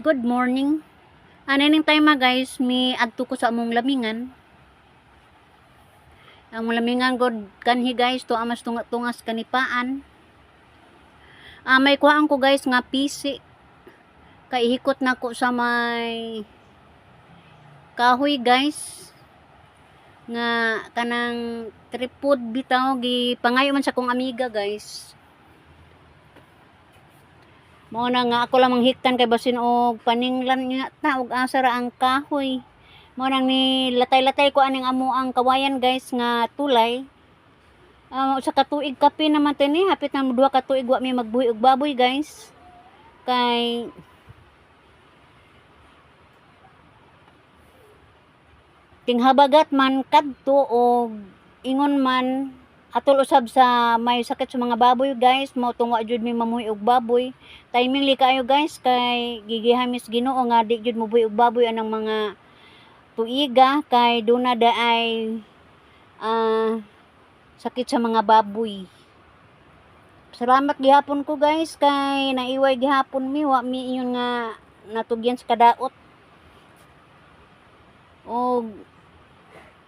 Good morning. Ning time guys, mi adto ko sa among lamingan. Among lamingan god kanhi guys to amas tungas kanipaan. May kuhaan ko guys nga pisi. Kay hikot na ko sa may kahoy guys. Nga kanang tripod bitaw gi pangayo man sa kong amiga guys. Mao na nga ako lang manghiktan kay basin og paninglan nga ta og asa ra ang kahoy. Mao nang ni latay-latay ko aning amo ang kawayan guys nga tulay. Sa katuig kape naman tani hapit na 2 ka tuig wa mi magbuhi og baboy guys. Kay tinghabagat man kadto og ingon man atol usab sa may sakit sa mga baboy guys, mao tungwa jud mi mamuhi og baboy. Timing li kayo guys kay gigihamis Ginoo nga di jud mobuhi og baboy anang mga tuiga kay duna daay sakit sa mga baboy. Salamat gihapon ko guys kay naiway gihapon mi wa mi inyon nga natugyan sa kadaot. Og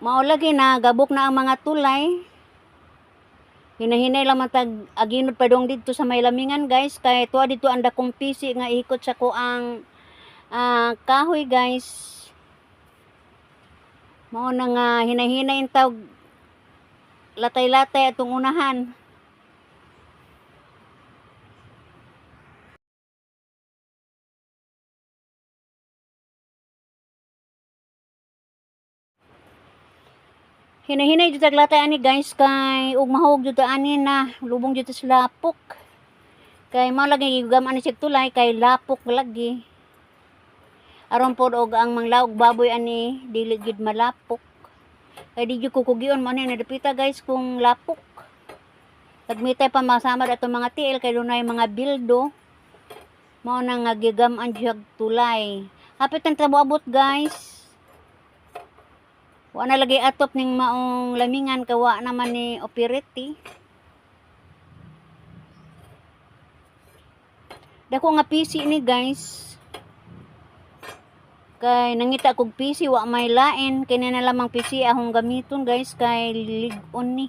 mao lagi na gabok na ang mga tulay. Hinahinay lang matag aginod pa dong dito sa may lamingan guys kay tuwa dito ang dakong pisi nga ihikot sa ko ang kahoy guys. Mao na nga hinahinay tawag latay-latay atong unahan. Hinahinay jud tag latay ani guys kay ug mahog jud ani na lubong jud sa lapok. Kay mao lagi gigam ani sig tulay kay lapok lagi. Aron pod og ang manglawog baboy ani dili gid malapok. Kay di jud ko kugion man ni nadapita guys kung lapok. Tagmitay pa masama ato mga tiil kay dunay mga bildo. Mao na nga gigam ang jug tulay. Hapit ang trabuabot guys. Wa na lagi atop ning maong lamingan kawa naman ni operity. Dako nga PC ni guys. Kay nangita kog PC wa may lain kay na lamang PC akong gamiton guys kay lig-on ni.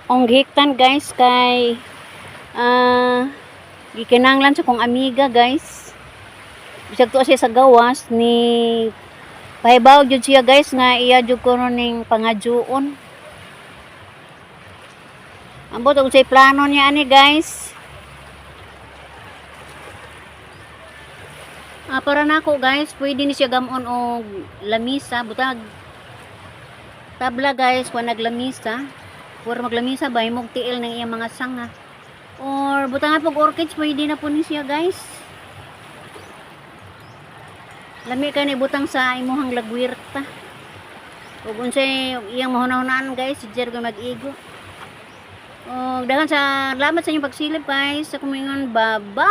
Ang hiktan guys kay gikinanglan sa kong amiga guys. Bisag to siya sa gawas ni pahibaw jud siya guys nga iya jud ko ning pangadyoon. Ambot og say plano niya ani guys. Para nako guys, pwede ni siya gamon og lamisa, butag tabla guys kung naglamisa. Or maglamisa ba himog tiil ng iyang mga sanga. Or butangan pag orchids pwede na po ni siya guys. Lami kay ni butang sa imuhang lagwirta. Ug unsay iyang mahunahunaan guys, si Jer mag-igo. Daghan sa salamat sa inyong pagsilip guys. Sa kumingon, bye-bye.